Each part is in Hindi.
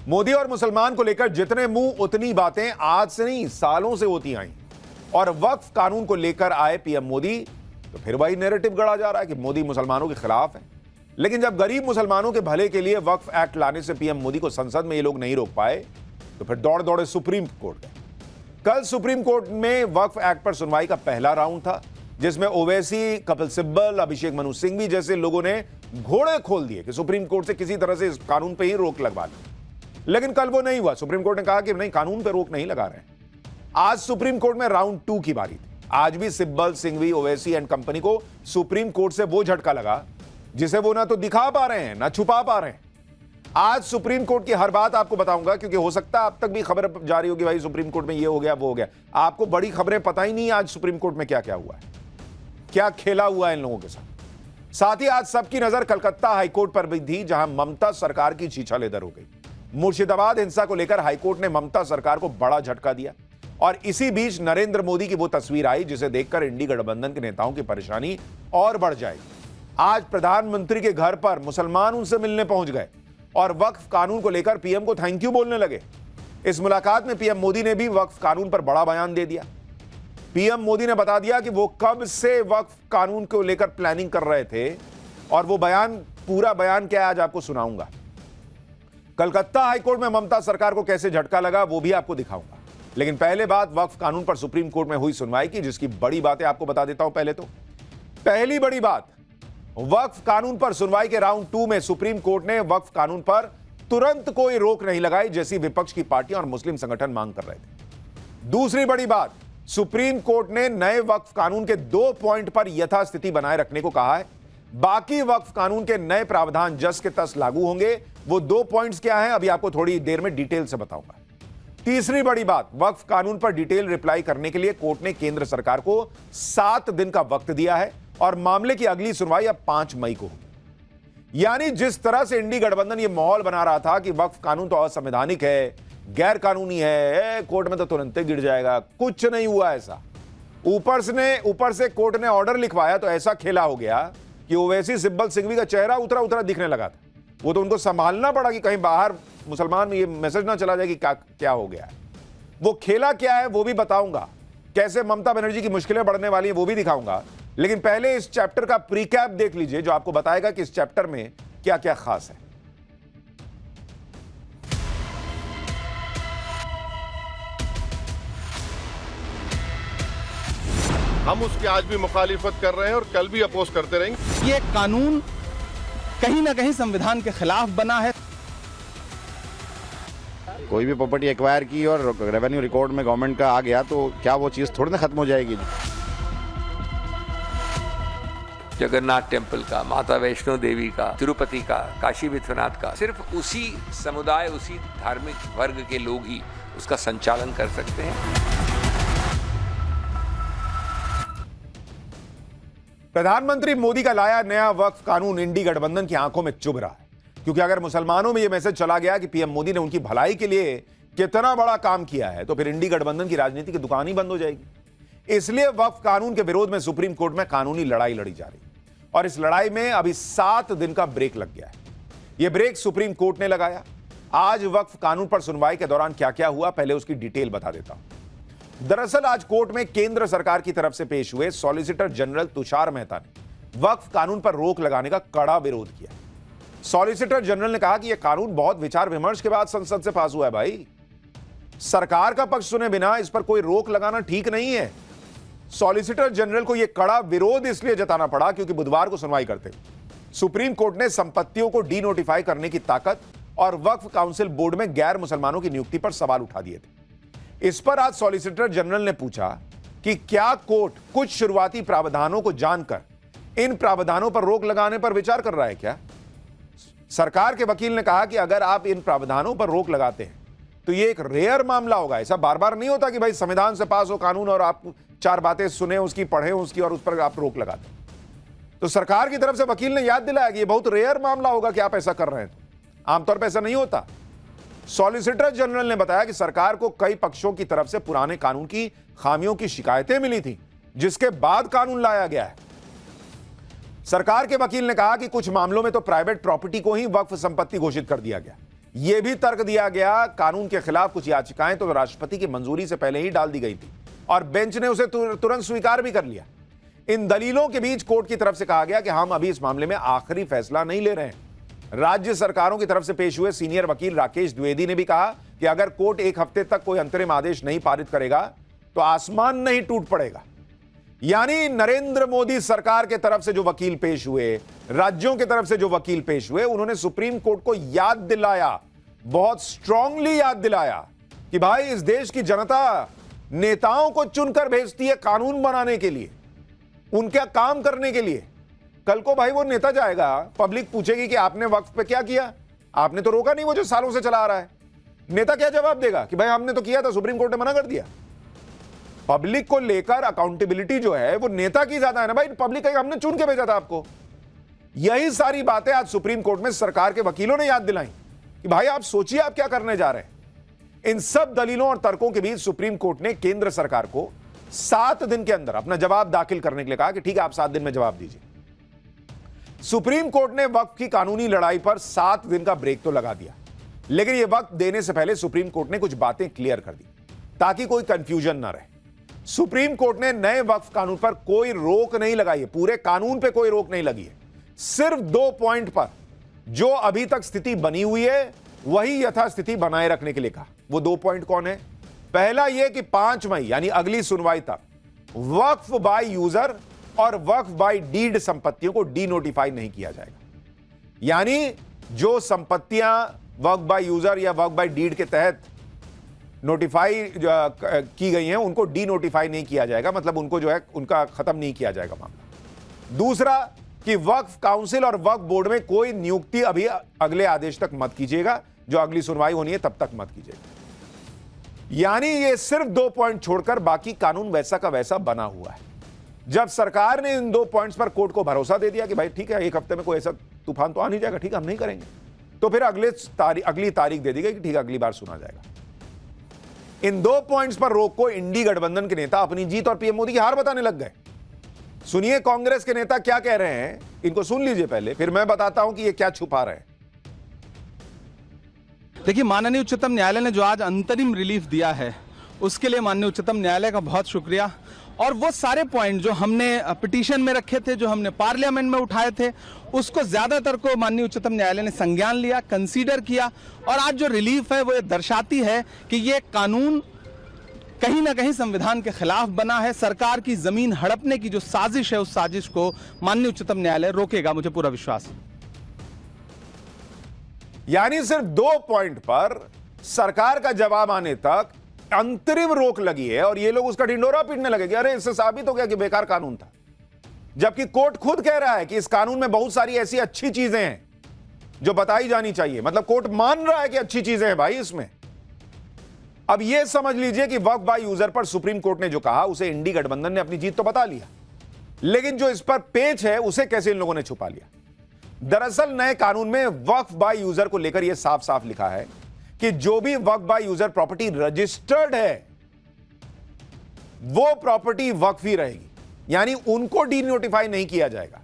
मोदी और मुसलमान को लेकर जितने मुंह उतनी बातें आज से नहीं सालों से होती आई। और वक्फ कानून को लेकर आए पीएम मोदी तो फिर वही नैरेटिव गढ़ा जा रहा है कि मोदी मुसलमानों के खिलाफ है। लेकिन जब गरीब मुसलमानों के भले के लिए वक्फ एक्ट लाने से पीएम मोदी को संसद में ये लोग नहीं रोक पाए तो फिर दौड़ दौड़े सुप्रीम कोर्ट गए। कल सुप्रीम कोर्ट में वक्फ एक्ट पर सुनवाई का पहला राउंड था, जिसमें ओवैसी, कपिल सिब्बल, अभिषेक मनु सिंघवी जैसे लोगों ने घोड़े खोल दिए कि सुप्रीम कोर्ट से किसी तरह से इस कानून पर ही रोक लगवा ली। लेकिन कल वो नहीं हुआ। सुप्रीम कोर्ट ने कहा कि नहीं, कानून पर रोक नहीं लगा रहे। आज सुप्रीम कोर्ट में राउंड 2 की बारी थी। आज भी सिब्बल, सिंघवी, ओवैसी एंड कंपनी को सुप्रीम कोर्ट से वो झटका लगा जिसे वो ना तो दिखा पा रहे हैं ना छुपा पा रहे हैं। आज सुप्रीम कोर्ट की हर बात आपको बताऊंगा, क्योंकि हो सकता है अब तक भी खबर जारी होगी भाई सुप्रीम कोर्ट में ये हो गया वो हो गया। आपको बड़ी खबरें पता ही नहीं आज सुप्रीम कोर्ट में क्या क्या हुआ है, क्या खेला हुआ है इन लोगों के साथ ही आज सबकी नजर कलकत्ता हाईकोर्ट पर भी थी, जहां ममता सरकार की छीछालेदर हो गई। मुर्शिदाबाद हिंसा को लेकर हाईकोर्ट ने ममता सरकार को बड़ा झटका दिया और इसी बीच नरेंद्र मोदी की वो तस्वीर आई जिसे देखकर इंडी गठबंधन के नेताओं की परेशानी और बढ़ जाएगी। आज प्रधानमंत्री के घर पर मुसलमान उनसे मिलने पहुंच गए और वक्फ कानून को लेकर पीएम को थैंक यू बोलने लगे। इस मुलाकात में पीएम मोदी ने भी वक्फ कानून पर बड़ा बयान दे दिया। पीएम मोदी ने बता दिया कि वो कब से वक्फ कानून को लेकर प्लानिंग कर रहे थे और वो बयान, पूरा बयान क्या है आज आपको सुनाऊंगा। कलकत्ता हाईकोर्ट में ममता सरकार को कैसे झटका लगा वो भी आपको दिखाऊंगा। लेकिन पहले बात वक्फ कानून पर सुप्रीम कोर्ट में हुई सुनवाई की, जिसकी बड़ी बातें आपको बता देता हूं। पहली बड़ी बात, वक्फ कानून पर सुनवाई के राउंड 2 में सुप्रीम कोर्ट ने वक्फ कानून पर तुरंत कोई रोक नहीं लगाई, जैसी विपक्ष की पार्टियां और मुस्लिम संगठन मांग कर रहे थे। दूसरी बड़ी बात, सुप्रीम कोर्ट ने नए वक्फ कानून के 2 पॉइंट पर यथास्थिति बनाए रखने को कहा है। बाकी वक्फ कानून के नए प्रावधान जस के तस लागू होंगे। वो 2 पॉइंट्स क्या हैं अभी आपको थोड़ी देर में डिटेल से बताऊंगा। तीसरी बड़ी बात, वक्फ कानून पर डिटेल रिप्लाई करने के लिए कोर्ट ने केंद्र सरकार को 7 दिन का वक्त दिया है और मामले की अगली सुनवाई अब 5 मई को होगी। यानी जिस तरह से इंडी गठबंधन ये माहौल बना रहा था कि वक्फ कानून तो असंवैधानिक है, गैर कानूनी है, कोर्ट में तो तुरंत गिर जाएगा, कुछ नहीं हुआ ऐसा। ऊपर से कोर्ट ने ऑर्डर लिखवाया तो ऐसा खेला हो गया कि ओवैसी, सिब्बल, सिंघवी का चेहरा उतरा दिखने लगा था। वो तो उनको संभालना पड़ा कि कहीं बाहर मुसलमान में ये मैसेज ना चला जाए कि क्या हो गया है। वो खेला क्या है वो भी बताऊंगा, कैसे ममता बनर्जी की मुश्किलें बढ़ने वाली हैं वो भी दिखाऊंगा। लेकिन पहले इस चैप्टर का प्रीकैप देख लीजिए जो आपको बताएगा कि इस चैप्टर में क्या क्या खास है। हम उसकी आज भी मुखालिफत कर रहे हैं और कल भी अपोज करते रहेंगे। ये कानून कहीं ना कहीं संविधान के खिलाफ बना है। कोई भी प्रॉपर्टी एक्वायर की और रेवेन्यू रिकॉर्ड में गवर्नमेंट का आ गया तो क्या वो चीज़ थोड़ी ना खत्म हो जाएगी। जगन्नाथ टेम्पल का, माता वैष्णो देवी का, तिरुपति का, काशी विश्वनाथ का, सिर्फ उसी समुदाय, उसी धार्मिक वर्ग के लोग ही उसका संचालन कर सकते हैं। प्रधानमंत्री मोदी का लाया नया वक्फ कानून इंडी गठबंधन की आंखों में चुभ रहा है, क्योंकि अगर मुसलमानों में यह मैसेज चला गया कि पीएम मोदी ने उनकी भलाई के लिए कितना बड़ा काम किया है तो फिर इंडी गठबंधन की राजनीति की दुकान ही बंद हो जाएगी। इसलिए वक्फ कानून के विरोध में सुप्रीम कोर्ट में कानूनी लड़ाई लड़ी जा रही है और इस लड़ाई में अभी 7 दिन का ब्रेक लग गया है। यह ब्रेक सुप्रीम कोर्ट ने लगाया। आज वक्फ कानून पर सुनवाई के दौरान क्या क्या हुआ पहले उसकी डिटेल बता देता हूं। दरअसल आज कोर्ट में केंद्र सरकार की तरफ से पेश हुए सॉलिसिटर जनरल तुषार मेहता ने वक्फ कानून पर रोक लगाने का कड़ा विरोध किया। सॉलिसिटर जनरल ने कहा कि यह कानून बहुत विचार विमर्श के बाद संसद से पास हुआ है। भाई, सरकार का पक्ष सुने बिना इस पर कोई रोक लगाना ठीक नहीं है। सॉलिसिटर जनरल को यह कड़ा विरोध इसलिए जताना पड़ा क्योंकि बुधवार को सुनवाई करते सुप्रीम कोर्ट ने संपत्तियों को डी नोटिफाई करने की ताकत और वक्फ काउंसिल बोर्ड में गैर मुसलमानों की नियुक्ति पर सवाल उठा दिए थे। इस पर आज सॉलिसिटर जनरल ने पूछा कि क्या कोर्ट कुछ शुरुआती प्रावधानों को जानकर इन प्रावधानों पर रोक लगाने पर विचार कर रहा है क्या। सरकार के वकील ने कहा कि अगर आप इन प्रावधानों पर रोक लगाते हैं तो यह एक रेयर मामला होगा। ऐसा बार बार नहीं होता कि भाई संविधान से पास हो कानून और आप 4 बातें सुने उसकी, पढ़े उसकी और उस पर आप रोक लगाते। तो सरकार की तरफ से वकील ने याद दिलाया कि यह बहुत रेयर मामला होगा कि आप ऐसा कर रहे हैं। तो आमतौर पर ऐसा नहीं होता। सॉलिसिटर जनरल ने बताया कि सरकार को कई पक्षों की तरफ से पुराने कानून की खामियों की शिकायतें मिली थी, जिसके बाद कानून लाया गया है। सरकार के वकील ने कहा कि कुछ मामलों में तो प्राइवेट प्रॉपर्टी को ही वक्फ संपत्ति घोषित कर दिया गया। यह भी तर्क दिया गया कानून के खिलाफ कुछ याचिकाएं तो राष्ट्रपति की मंजूरी से पहले ही डाल दी गई थी और बेंच ने उसे तुरंत स्वीकार भी कर लिया। इन दलीलों के बीच कोर्ट की तरफ से कहा गया कि हम अभी इस मामले में आखिरी फैसला नहीं ले रहे हैं। राज्य सरकारों की तरफ से पेश हुए सीनियर वकील राकेश द्विवेदी ने भी कहा कि अगर कोर्ट एक हफ्ते तक कोई अंतरिम आदेश नहीं पारित करेगा तो आसमान नहीं टूट पड़ेगा। यानी नरेंद्र मोदी सरकार के तरफ से जो वकील पेश हुए, राज्यों की तरफ से जो वकील पेश हुए, उन्होंने सुप्रीम कोर्ट को याद दिलाया, बहुत स्ट्रांगली याद दिलाया कि भाई इस देश की जनता नेताओं को चुनकर भेजती है कानून बनाने के लिए, उनका काम करने के लिए। कल को भाई वो नेता जाएगा, पब्लिक पूछेगी कि आपने वक्फ पे क्या किया, आपने तो रोका नहीं वो जो सालों से चला आ रहा है। नेता क्या जवाब देगा कि भाई हमने तो किया था, सुप्रीम कोर्ट ने मना कर दिया। पब्लिक को लेकर अकाउंटेबिलिटी जो है वो नेता की ज्यादा है ना भाई। पब्लिक कहेगा हमने चुन के भेजा था आपको। यही सारी बातें आज सुप्रीम कोर्ट में सरकार के वकीलों ने याद दिलाई कि भाई आप सोचिए आप क्या करने जा रहे हैं। इन सब दलीलों और तर्कों के बीच सुप्रीम कोर्ट ने केंद्र सरकार को 7 दिन के अंदर अपना जवाब दाखिल करने के लिए कहा कि ठीक है आप 7 दिन में जवाब दीजिए। सुप्रीम कोर्ट ने वक्फ की कानूनी लड़ाई पर 7 दिन का ब्रेक तो लगा दिया, लेकिन यह वक्त देने से पहले सुप्रीम कोर्ट ने कुछ बातें क्लियर कर दी ताकि कोई कंफ्यूजन ना रहे। सुप्रीम कोर्ट ने नए वक्फ कानून पर कोई रोक नहीं लगाई है, पूरे कानून पे कोई रोक नहीं लगी है। सिर्फ 2 पॉइंट पर जो अभी तक स्थिति बनी हुई है वही यथास्थिति बनाए रखने के लिए कहा। वो 2 पॉइंट कौन है? पहला यह कि 5 मई यानी अगली सुनवाई तक वक्फ बाय यूजर और वक्फ बाय डीड संपत्तियों को डीनोटिफाई नहीं किया जाएगा। यानी जो संपत्तियां वक्फ बाय यूजर या वक्फ बाय डीड के तहत नोटिफाई की गई हैं उनको डीनोटिफाई नहीं किया जाएगा, मतलब उनको जो है उनका खत्म नहीं किया जाएगा मामला। दूसरा कि वक्फ काउंसिल और वक्फ बोर्ड में कोई नियुक्ति अभी अगले आदेश तक मत कीजिएगा, जो अगली सुनवाई होनी है तब तक मत कीजिएगा। यानी ये सिर्फ 2 पॉइंट छोड़कर बाकी कानून वैसा का वैसा बना हुआ है। जब सरकार ने इन 2 पॉइंट्स पर कोर्ट को भरोसा दे दिया कि भाई ठीक है एक हफ्ते में कोई ऐसा तूफान तो आ नहीं जाएगा, ठीक है हम नहीं करेंगे, तो फिर अगली तारीख दे दी गई कि ठीक है अगली बार सुना जाएगा। इन 2 पॉइंट्स पर रोक को इंडी गठबंधन के नेता अपनी जीत और पीएम मोदी की हार बताने लग गए। सुनिए कांग्रेस के नेता क्या कह रहे हैं, इनको सुन लीजिए पहले, फिर मैं बताता हूं कि ये क्या छुपा रहे हैं। देखिए, माननीय उच्चतम न्यायालय ने जो आज अंतरिम रिलीफ दिया है उसके लिए माननीय उच्चतम न्यायालय का बहुत शुक्रिया। और वो सारे पॉइंट जो हमने पिटीशन में रखे थे, जो हमने पार्लियामेंट में उठाए थे, उसको ज्यादातर को माननीय उच्चतम न्यायालय ने संज्ञान लिया, कंसीडर किया। और आज जो रिलीफ है वो ये दर्शाती है कि ये कानून कहीं ना कहीं संविधान के खिलाफ बना है। सरकार की जमीन हड़पने की जो साजिश है उस साजिश को माननीय उच्चतम न्यायालय रोकेगा, मुझे पूरा विश्वास है। यानी सिर्फ 2 पॉइंट पर सरकार का जवाब आने तक अंतरिम रोक लगी है और ये लोग उसका ढिंडोरा पीटने लगे कि अरे इससे साबित हो गया कि बेकार कानून था। जबकि कोर्ट खुद कह रहा है कि इस कानून में बहुत सारी ऐसी अच्छी चीजें हैं जो बताई जानी चाहिए। मतलब कोर्ट मान रहा है कि अच्छी चीजें हैं भाई इसमें। अब यह समझ लीजिए कि वक्फ बाय यूजर पर सुप्रीम कोर्ट ने जो कहा उसे इंडी गठबंधन ने अपनी जीत तो बता लिया, लेकिन जो इस पर पेच है उसे कैसे इन लोगों ने छुपा लिया। दरअसल नए कानून में वक्फ बाय यूजर को लेकर यह साफ साफ लिखा है कि जो भी वक्फ बाय यूजर प्रॉपर्टी रजिस्टर्ड है वो प्रॉपर्टी वक्फ ही रहेगी, यानी उनको डीनोटिफाई नहीं किया जाएगा।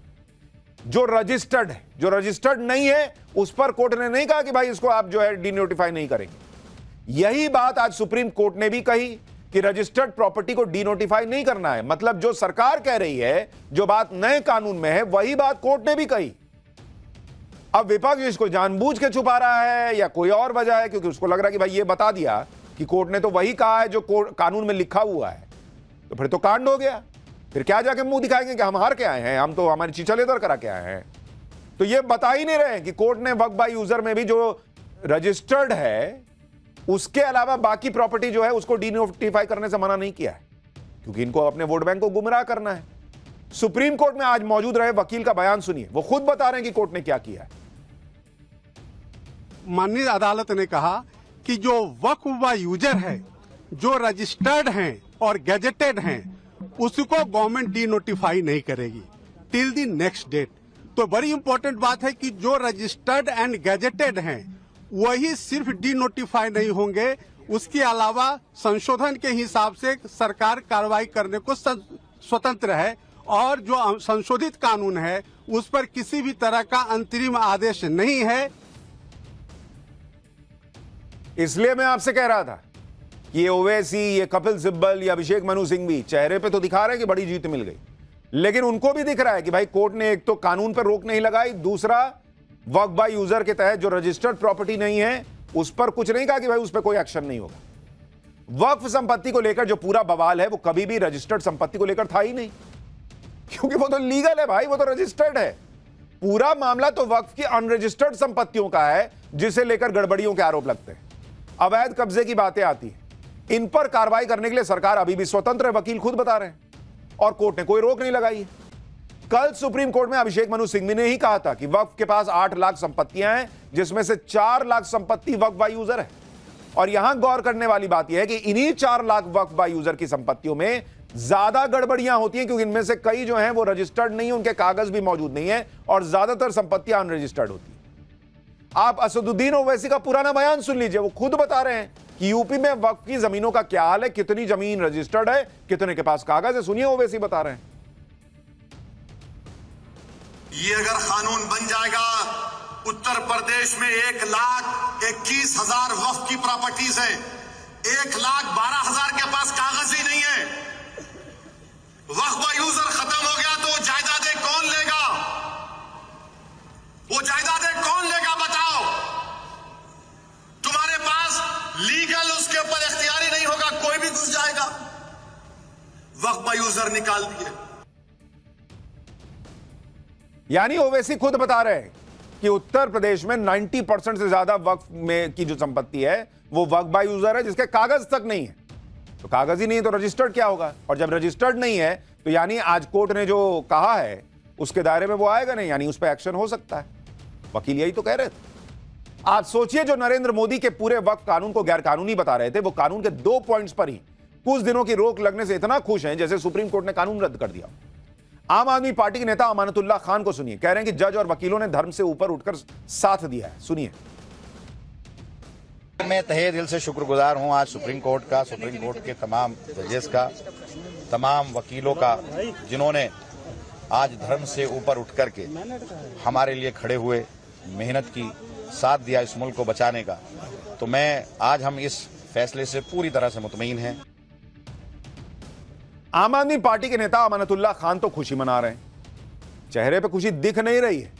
जो रजिस्टर्ड है, जो रजिस्टर्ड नहीं है उस पर कोर्ट ने नहीं कहा कि भाई इसको आप जो है डीनोटिफाई नहीं करेंगे। यही बात आज सुप्रीम कोर्ट ने भी कही कि रजिस्टर्ड प्रॉपर्टी को डीनोटिफाई नहीं करना है। मतलब जो सरकार कह रही है, जो बात नए कानून में है, वही बात कोर्ट ने भी कही। अब विपक्ष इसको जानबूझ के छुपा रहा है या कोई और वजह है, क्योंकि उसको लग रहा है कि भाई ये बता दिया कि कोर्ट ने तो वही कहा है जो कानून में लिखा हुआ है, तो फिर तो कांड हो गया। फिर क्या जाके मुंह दिखाएंगे कि हम हार के आए हैं, हम तो हमारी चीचा लेदर करा के आए हैं। तो ये बता ही नहीं रहे कि कोर्ट ने वक्फ बाय यूजर में भी जो रजिस्टर्ड है उसके अलावा बाकी प्रॉपर्टी जो है उसको डीनोटिफाई करने से मना नहीं किया है, क्योंकि इनको अपने वोट बैंक को गुमराह करना है। सुप्रीम कोर्ट में आज मौजूद रहे वकील का बयान सुनिए, वो खुद बता रहे हैं कि कोर्ट ने क्या किया है। माननीय अदालत ने कहा कि जो वक्फ बाय यूजर है, जो रजिस्टर्ड हैं और गैजेटेड हैं, उसको गवर्नमेंट डीनोटिफाई नहीं करेगी टिल द नेक्स्ट डेट। तो बड़ी इंपॉर्टेंट बात है कि जो रजिस्टर्ड एंड गैजेटेड हैं वही सिर्फ डीनोटिफाई नहीं होंगे, उसके अलावा संशोधन के हिसाब से सरकार कार्रवाई करने को स्वतंत्र है। और जो संशोधित कानून है उस पर किसी भी तरह का अंतरिम आदेश नहीं है। इसलिए मैं आपसे कह रहा था कि ये ओवैसी, ये कपिल सिब्बल, ये अभिषेक मनु सिंघवी चेहरे पे तो दिखा रहे हैं कि बड़ी जीत मिल गई, लेकिन उनको भी दिख रहा है कि भाई कोर्ट ने एक तो कानून पर रोक नहीं लगाई, दूसरा वक्फ बाय यूजर के तहत जो रजिस्टर्ड प्रॉपर्टी नहीं है उस पर कुछ नहीं कहा कि भाई उस पर कोई एक्शन नहीं होगा। वक्फ संपत्ति को लेकर जो पूरा बवाल है वो कभी भी रजिस्टर्ड संपत्ति को लेकर था ही नहीं, क्योंकि वो तो लीगल है भाई, वो तो रजिस्टर्ड है। पूरा मामला तो वक्फ की अनरजिस्टर्ड संपत्तियों का है जिसे लेकर गड़बड़ियों के आरोप लगते हैं, अवैध कब्जे की बातें आती हैं। इन पर कार्रवाई करने के लिए सरकार अभी भी स्वतंत्र है, वकील खुद बता रहे हैं, और कोर्ट ने कोई रोक नहीं लगाई है। कल सुप्रीम कोर्ट में अभिषेक मनु सिंघवी ने ही कहा था कि वक्फ के पास 8 लाख संपत्तियां हैं, जिसमें से 4 लाख संपत्ति वक्फ बाय यूजर है। और यहां गौर करने वाली बात यह है कि इन्हीं 4 लाख वक्फ बाय यूजर की संपत्तियों में ज्यादा गड़बड़ियां होती हैं, क्योंकि इनमें से कई जो हैं वो रजिस्टर्ड नहीं है, उनके कागज भी मौजूद नहीं है, और ज्यादातर संपत्तियां अनरजिस्टर्ड होती हैं। आप असदुद्दीन ओवैसी का पुराना बयान सुन लीजिए, वो खुद बता रहे हैं कि यूपी में वक्फ की जमीनों का क्या हाल है, कितनी जमीन रजिस्टर्ड है, कितने के पास कागज है। सुनिए ओवैसी बता रहे हैं। ये अगर कानून बन जाएगा, उत्तर प्रदेश में 1,21,000 वक्फ की प्रॉपर्टीज है, 1,12,000 के पास कागज ही नहीं है। वक्फ बाय यूजर खत्म हो गया तो जायदादें कौन लेगा? वो जायदादें कौन लेगा बताओ? तुम्हारे पास लीगल उसके ऊपर इख्तियारी नहीं होगा, कोई भी घुस जाएगा। वक्फ बाय यूजर निकाल दिए। यानी ओवैसी खुद बता रहे हैं कि उत्तर प्रदेश में 90% से ज्यादा वक्फ में की जो संपत्ति है वो वक्फ बाय यूजर है, जिसके कागज तक नहीं है। तो कागज ही नहीं है तो रजिस्टर्ड क्या होगा? और जब रजिस्टर्ड नहीं है तो यानी आज कोर्ट ने जो कहा है उसके दायरे में वो आएगा नहीं, यानी उस पर एक्शन हो सकता है। वकील यही तो कह रहे थे। आप सोचिए, जो नरेंद्र मोदी के पूरे वक्फ कानून को गैर कानूनी बता रहे थे, वो कानून के 2 पॉइंट्स पर ही कुछ दिनों की रोक लगने से इतना खुश हैं जैसे सुप्रीम कोर्ट ने कानून रद्द कर दिया। आम आदमी पार्टी के नेता अमानतुल्लाह खान को सुनिए, कह रहे हैं कि जज और वकीलों ने धर्म से ऊपर उठकर साथ दिया है। सुनिए। मैं तहे दिल से शुक्रगुजार हूं आज सुप्रीम कोर्ट का, सुप्रीम कोर्ट के तमाम जजेस का, तमाम वकीलों का, जिन्होंने आज धर्म से ऊपर उठ करके हमारे लिए खड़े हुए, मेहनत की, साथ दिया इस मुल्क को बचाने का। तो मैं आज हम इस फैसले से पूरी तरह से मुतमईन हैं। आम आदमी पार्टी के नेता अमानतुल्लाह खान तो खुशी मना रहे हैं, चेहरे पे खुशी दिख नहीं रही है,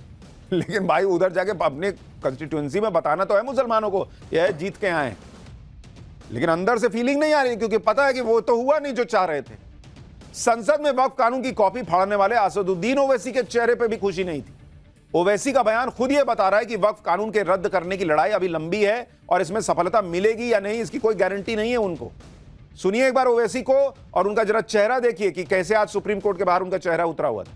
लेकिन भाई उधर जाके अपने कंस्टिट्यूएंसी में बताना तो है मुसलमानों को यह जीत के आए, लेकिन अंदर से फीलिंग नहीं आ रही, क्योंकि पता है कि वो तो हुआ नहीं जो चाह रहे थे। संसद में वक्फ कानून की कॉपी फाड़ने वाले असदुद्दीन ओवैसी के चेहरे पे भी खुशी नहीं थी। ओवैसी का बयान खुद ये बता रहा है कि वक्फ कानून के रद्द करने की लड़ाई अभी लंबी है और इसमें सफलता मिलेगी या नहीं इसकी कोई गारंटी नहीं है उनको। सुनिए एक बार ओवैसी को, और उनका जरा चेहरा देखिए कि कैसे आज सुप्रीम कोर्ट के बाहर उनका चेहरा उतरा हुआ था।